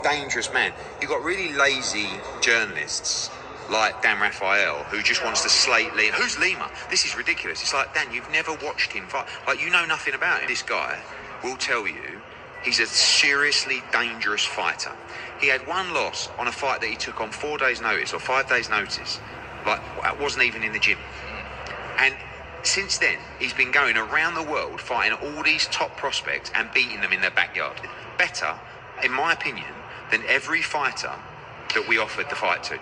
dangerous man. You've got really lazy journalists like Dan Raphael, who just wants to slate Lima. Who's Lima? This is ridiculous. It's like, Dan, you've never watched him fight. Like, you know nothing about him. This guy will tell you he's a seriously dangerous fighter. He had one loss on a fight that he took on 4 days' notice or 5 days' notice. Like, wasn't even in the gym. And since then, he's been going around the world fighting all these top prospects and beating them in their backyard. Better, in my opinion, than every fighter that we offered the fight to,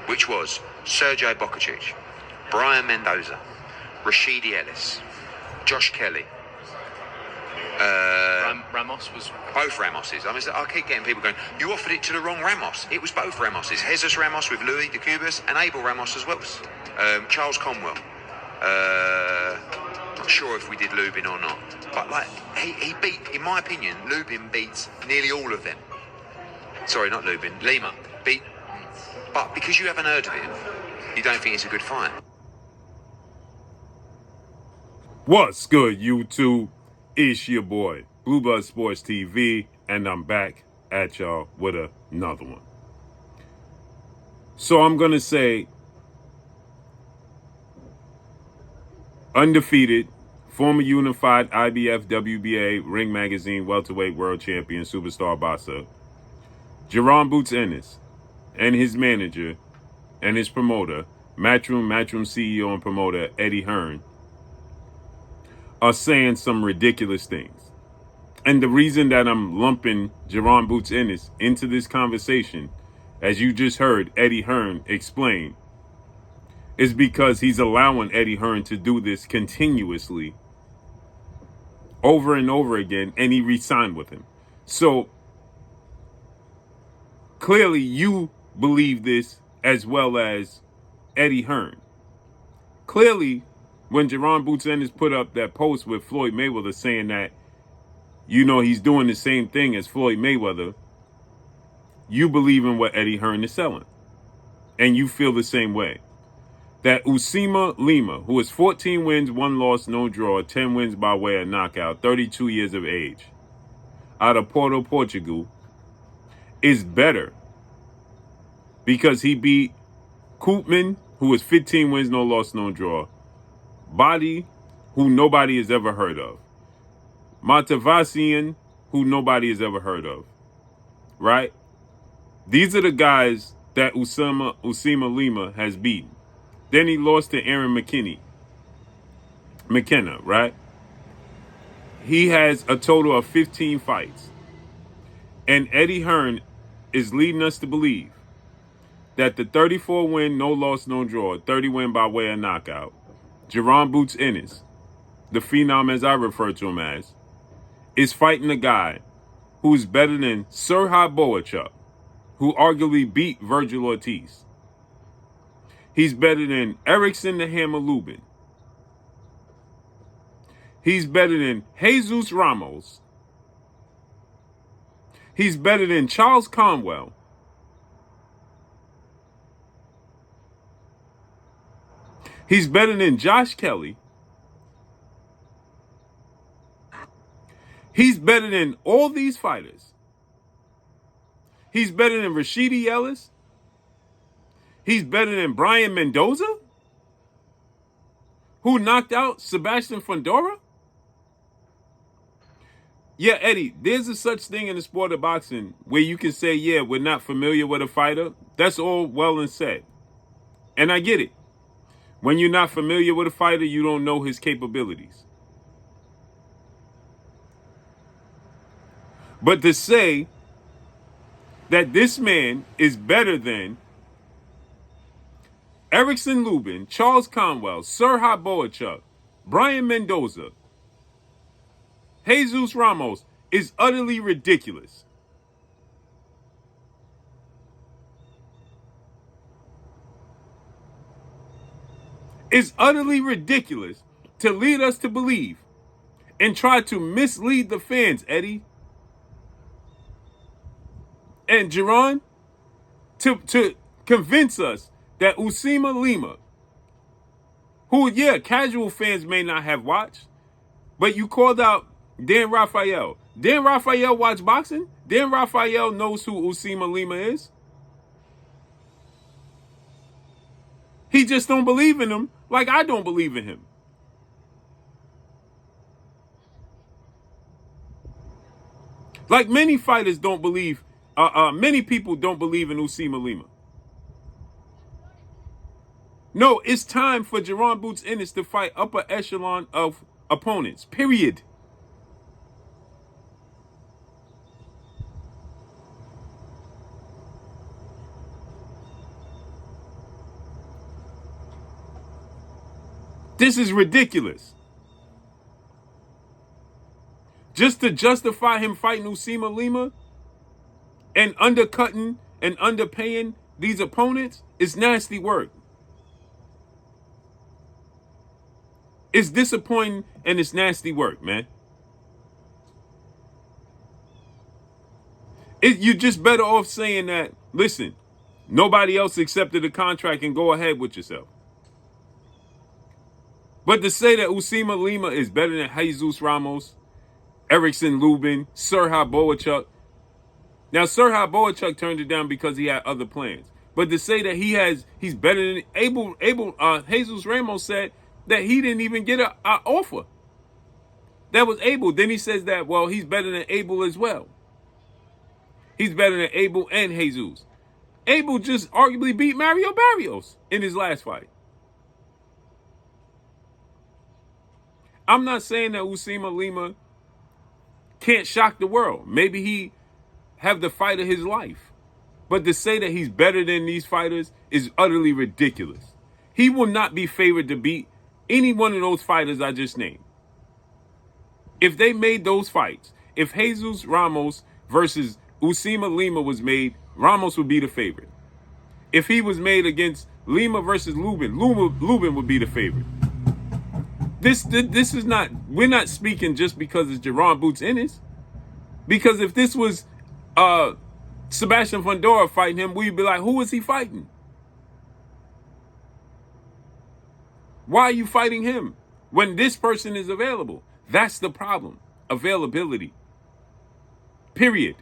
which was Sergio Bokacic, Brian Mendoza, Rashidi Ellis, Josh Kelly. Ramos was... Both Ramoses. I keep getting people going, you offered it to the wrong Ramos. It was both Ramoses. Jesus Ramos with Louis de Cubas and Abel Ramos as well. Charles Conwell. Not sure if we did Lubin or not. But like, he beat, in my opinion, Lubin beats nearly all of them. Sorry, not Lubin. Lima. But because you haven't heard of him, you don't think it's a good fight. What's good, YouTube? It's your boy, Blue Blood Sports TV, and I'm back at y'all with another one. So I'm going to say, undefeated, former unified IBF WBA Ring Magazine welterweight world champion superstar boxer, Jaron Boots Ennis, and his manager and his promoter, Matchroom CEO and promoter Eddie Hearn, are saying some ridiculous things. And the reason that I'm lumping Jaron Boots Ennis into this conversation, as you just heard Eddie Hearn explain, is because he's allowing Eddie Hearn to do this continuously over and over again, and he re-signed with him. So clearly you believe this as well as Eddie Hearn. Clearly, when Jaron Boots Ennis put up that post with Floyd Mayweather saying that, you know, he's doing the same thing as Floyd Mayweather, you believe in what Eddie Hearn is selling. And you feel the same way. That Usima Lima, who has 14 wins, 1 loss, no draw, 10 wins by way of knockout, 32 years of age, out of Porto, Portugal, is better because he beat Koopman, who has 15 wins, no loss, no draw, Body, who nobody has ever heard of, Matavasian, who nobody has ever heard of, right? These are the guys that Usima Lima has beaten. Then he lost to Aaron McKenna, right? He has a total of 15 fights. And Eddie Hearn is leading us to believe that the 34 win, no loss, no draw, 30 win by way of knockout, Jaron Boots Ennis, the phenom as I refer to him as, is fighting a guy who's better than Serhaj Boachuk, who arguably beat Virgil Ortiz. He's better than Erickson the Hammer Lubin. He's better than Jesus Ramos. He's better than Charles Conwell. He's better than Josh Kelly. He's better than all these fighters. He's better than Rashidi Ellis. He's better than Brian Mendoza, who knocked out Sebastian Fundora. Yeah, Eddie, there's a such thing in the sport of boxing where you can say, yeah, we're not familiar with a fighter. That's all well and said. And I get it. When you're not familiar with a fighter, you don't know his capabilities. But to say that this man is better than Erickson Lubin, Charles Conwell, Serhaj Boachuk, Brian Mendoza, Jesus Ramos is utterly ridiculous. It's utterly ridiculous to lead us to believe and try to mislead the fans, Eddie. And Jaron, to convince us that Usima Lima, who, yeah, casual fans may not have watched, but you called out, Dan Raphael. Dan Raphael watch boxing? Dan Raphael knows who Usima Lima is. He just don't believe in him like I don't believe in him. Like many fighters don't believe, many people don't believe in Usima Lima. No, it's time for Jaron Boots Ennis to fight upper echelon of opponents, period. This is ridiculous. Just to justify him fighting Usima Lima and undercutting and underpaying these opponents is nasty work. It's disappointing and it's nasty work, man. You're just better off saying that, listen, nobody else accepted the contract and go ahead with yourself. But to say that Usima Lima is better than Jesus Ramos, Erickson Lubin, Serha Boachuk. Now, Serha Boachuk turned it down because he had other plans. But to say that he's better than Jesus Ramos said that he didn't even get an offer. That was Abel. Then he says that, well, he's better than Abel as well. He's better than Abel and Jesus. Abel just arguably beat Mario Barrios in his last fight. I'm not saying that Usima Lima can't shock the world. Maybe he have the fight of his life. But to say that he's better than these fighters is utterly ridiculous. He will not be favored to beat any one of those fighters I just named. If they made those fights, if Jesus Ramos versus Usima Lima was made, Ramos would be the favorite. If he was made against Lima versus Lubin, Lubin would be the favorite. This is not, we're not speaking just because it's Jaron Boots Ennis. Because if this was Sebastian Fundora fighting him, we'd be like, who is he fighting? Why are you fighting him when this person is available? That's the problem. Availability. Period.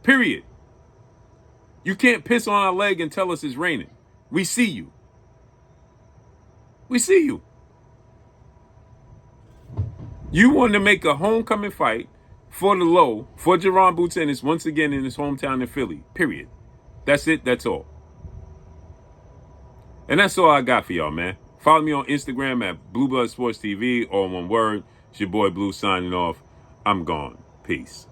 Period. You can't piss on our leg and tell us it's raining. We see you. We see you. You want to make a homecoming fight for the low, for Jaron Boots Ennis once again in his hometown in Philly. Period. That's it. That's all. And that's all I got for y'all, man. Follow me on Instagram at Blue Blood Sports TV, all one word. It's your boy Blue signing off. I'm gone. Peace.